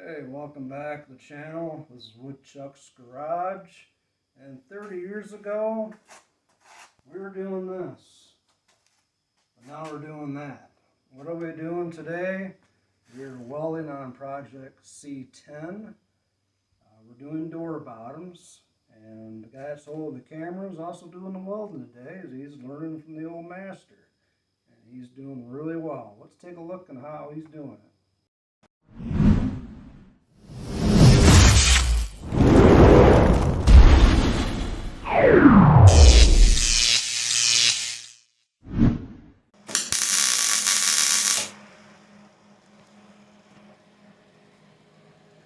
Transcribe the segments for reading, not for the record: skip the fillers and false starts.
Hey, welcome back to the channel. This is Woodchucks Garage. And 30 years ago, we were doing this. But now we're doing that. What are we doing today? We're welding on project C10. We're doing door bottoms. And the guy that's holding the camera is also doing the welding today, as he's learning from the old master. And he's doing really well. Let's take a look at how he's doing it.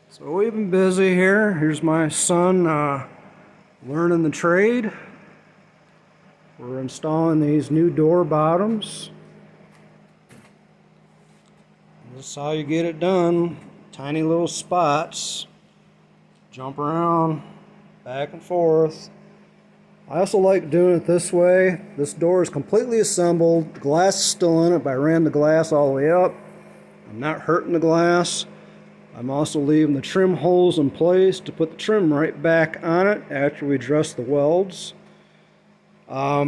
So we've been busy here. Here's my son learning the trade. We're installing these new door bottoms. This is how you get it done. Tiny little spots. Jump around, back and forth. I also like doing it this way. This door is completely assembled. The glass is still in it, but I ran the glass all the way up. I'm not hurting the glass. I'm also leaving the trim holes in place to put the trim right back on it after we dress the welds. I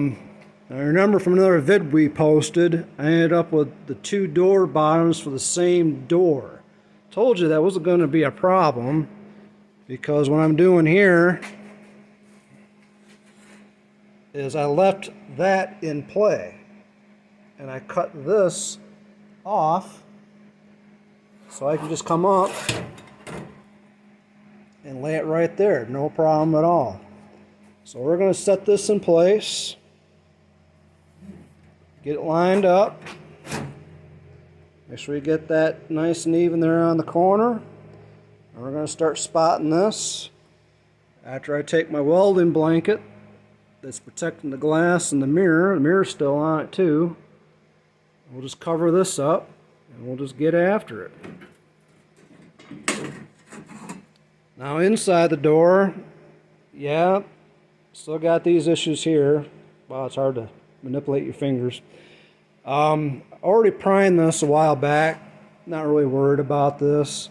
remember from another vid we posted, I ended up with the two door bottoms for the same door. Told you that wasn't going to be a problem, because what I'm doing here is I left that in play and I cut this off so I can just come up and lay it right there, no problem at all. So we're going to set this in place, get it lined up, make sure we get that nice and even there on the corner, and we're going to start spotting this. After I take my welding blanket that's protecting the glass and the mirror's still on it too, we'll just cover this up and we'll just get after it. Now inside the door, yeah, still got these issues here. Wow, it's hard to manipulate your fingers. Already primed this a while back. Not really worried about this.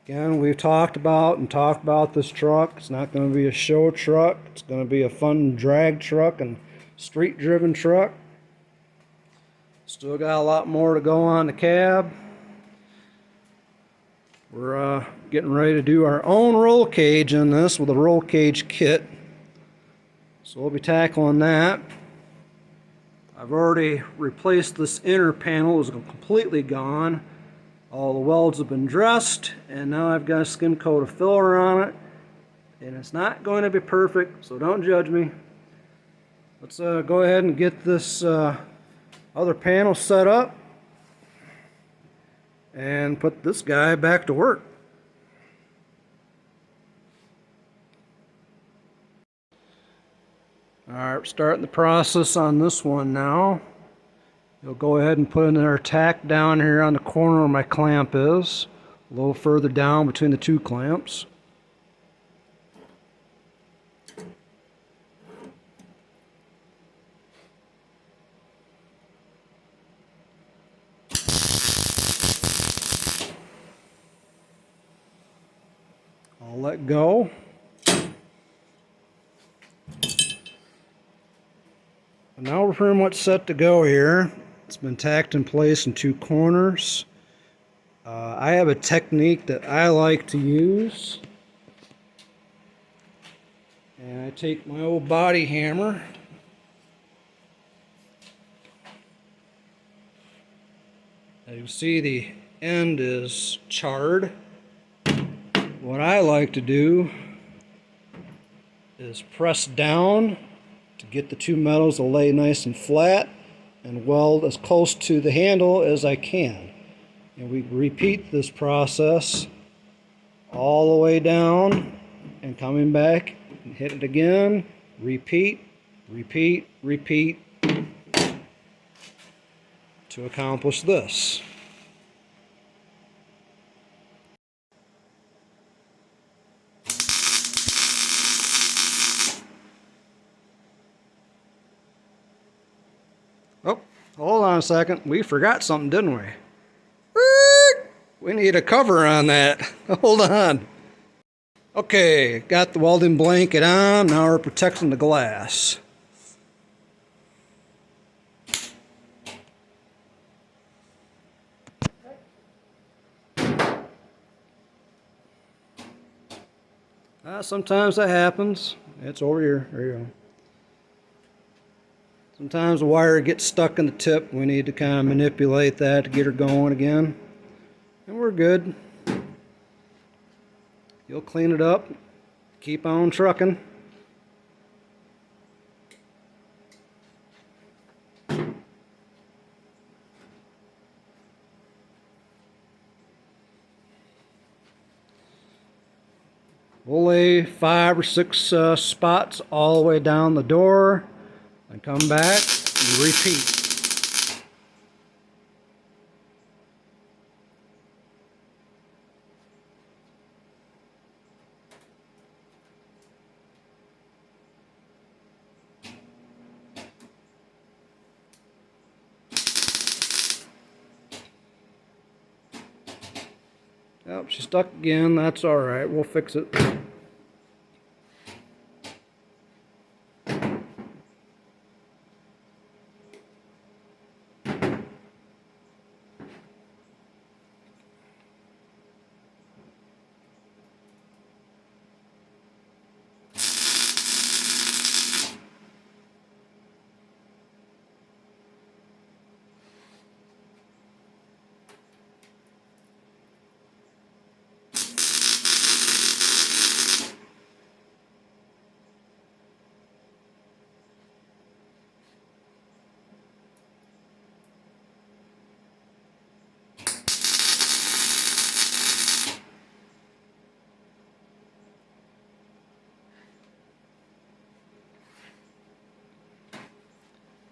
Again, we've talked about this truck. It's not going to be a show truck. It's going to be a fun drag truck and street driven truck. Still got a lot more to go on the cab. We're getting ready to do our own roll cage in this with a roll cage kit. So we'll be tackling that. I've already replaced this inner panel. It's completely gone. All the welds have been dressed, and now I've got a skim coat of filler on it. And it's not going to be perfect, so don't judge me. Let's go ahead and get this other panel set up and put this guy back to work. Alright, starting the process on this one now. You'll go ahead and put another tack down here on the corner where my clamp is, a little further down between the two clamps. I'll let go. And now we're pretty much set to go here. It's been tacked in place in two corners. I have a technique that I like to use. And I take my old body hammer. As you can see, the end is charred. What I like to do is press down to get the two metals to lay nice and flat and weld as close to the handle as I can. And we repeat this process all the way down and coming back and hit it again, repeat, repeat, repeat to accomplish this. Oh, hold on a second. We forgot something, didn't we? We need a cover on that. Hold on. Okay, got the welding blanket on. Now we're protecting the glass. Sometimes that happens. It's over here. There you go. Sometimes the wire gets stuck in the tip. We need to kind of manipulate that to get her going again. And we're good. You'll clean it up. Keep on trucking. We'll lay 5 or 6 spots all the way down the door and come back and repeat. Yep, she's stuck again. That's all right. We'll fix it.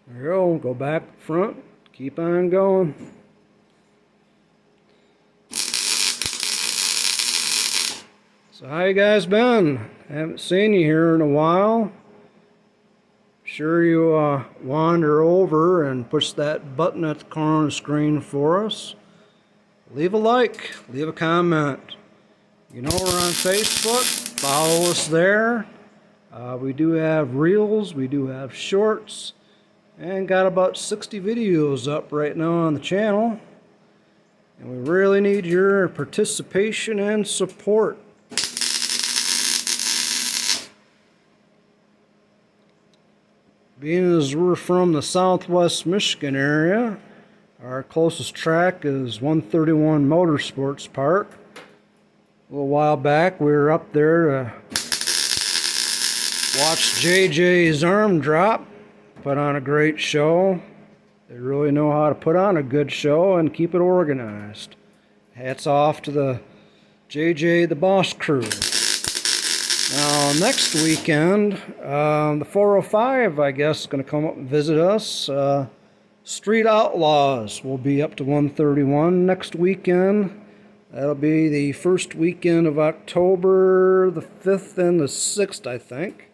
There you go. Go back front. Keep on going. So how you guys been? Haven't seen you here in a while. Sure you wander over and push that button at the corner of the screen for us. Leave a like. Leave a comment. You know we're on Facebook. Follow us there. We do have reels. We do have shorts. And got about 60 videos up right now on the channel. And we really need your participation and support. Being as we're from the southwest Michigan area, our closest track is 131 Motorsports Park. A little while back we were up there to watch JJ's arm drop. Put on a great show. They really know how to put on a good show and keep it organized. Hats off to the JJ the Boss crew. Now next weekend, the 405 I guess is going to come up and visit us. Street Outlaws will be up to 131 next weekend. That'll be the first weekend of October, the 5th and the 6th I think.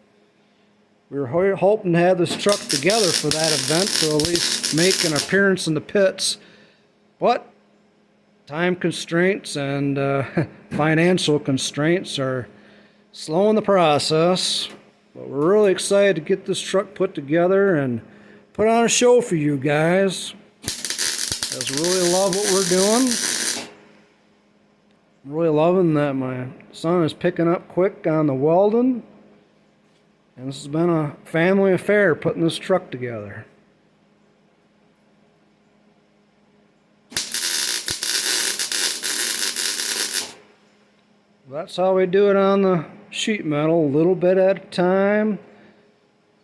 We were hoping to have this truck together for that event to at least make an appearance in the pits. But time constraints and financial constraints are slowing the process. But we're really excited to get this truck put together and put on a show for you guys. Just really love what we're doing. I'm really loving that my son is picking up quick on the welding. And this has been a family affair putting this truck together. That's how we do it on the sheet metal, a little bit at a time.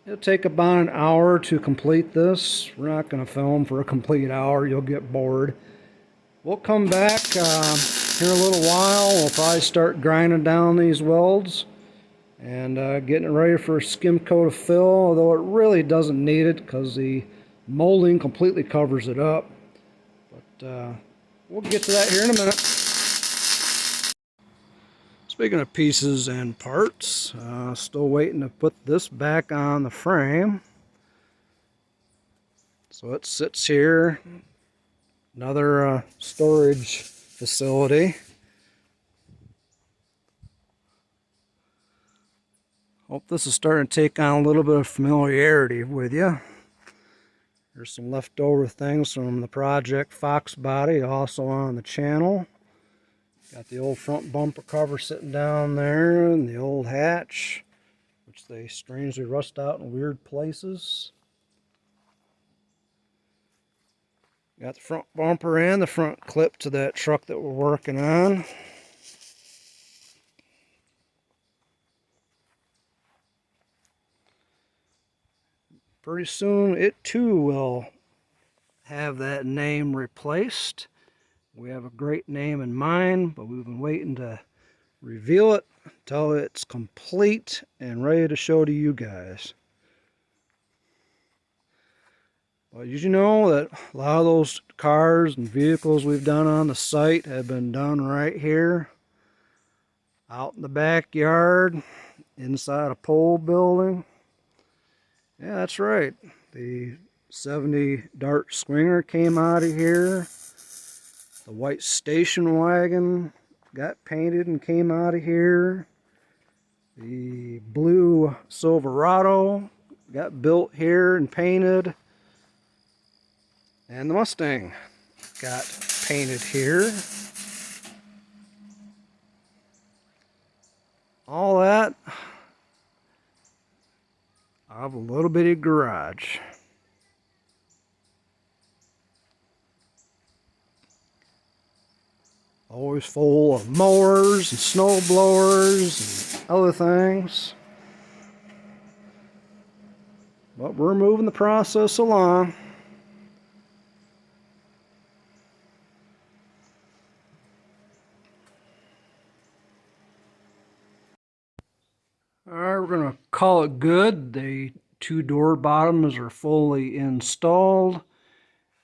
It'll take about an hour to complete this. We're not going to film for a complete hour, you'll get bored. We'll come back here in a little while. We'll probably start grinding down these welds. And getting it ready for a skim coat of fill, although it really doesn't need it because the molding completely covers it up. But we'll get to that here in a minute. Speaking of pieces and parts, still waiting to put this back on the frame. So it sits here. Another storage facility. Hope this is starting to take on a little bit of familiarity with you. There's some leftover things from the project Fox body also on the channel. Got the old front bumper cover sitting down there and the old hatch, which they strangely rust out in weird places. Got the front bumper and the front clip to that truck that we're working on. Pretty soon it too will have that name replaced. We have a great name in mind, but we've been waiting to reveal it until it's complete and ready to show to you guys. Well, did you know that a lot of those cars and vehicles we've done on the site have been done right here, out in the backyard, inside a pole building? Yeah, that's right. The 70 Dart Swinger came out of here. The white station wagon got painted and came out of here. The blue Silverado got built here and painted. And the Mustang got painted here. All that out of a little bitty garage. Always full of mowers and snow blowers and other things. But we're moving the process along. Alright, we're going to call it good. The two door bottoms are fully installed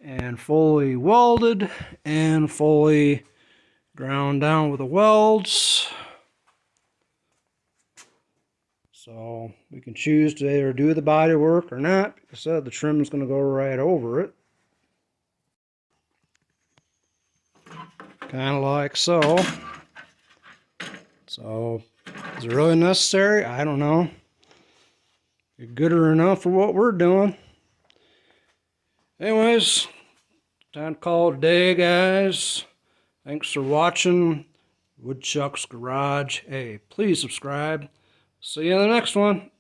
and fully welded and fully ground down with the welds. So we can choose to either do the body work or not. Like I said, the trim is going to go right over it. Kind of like so. So, is it really necessary? I don't know. It's good enough for what we're doing. Anyways, time to call it a day, guys. Thanks for watching Woodchucks Garage. Hey, please subscribe. See you in the next one.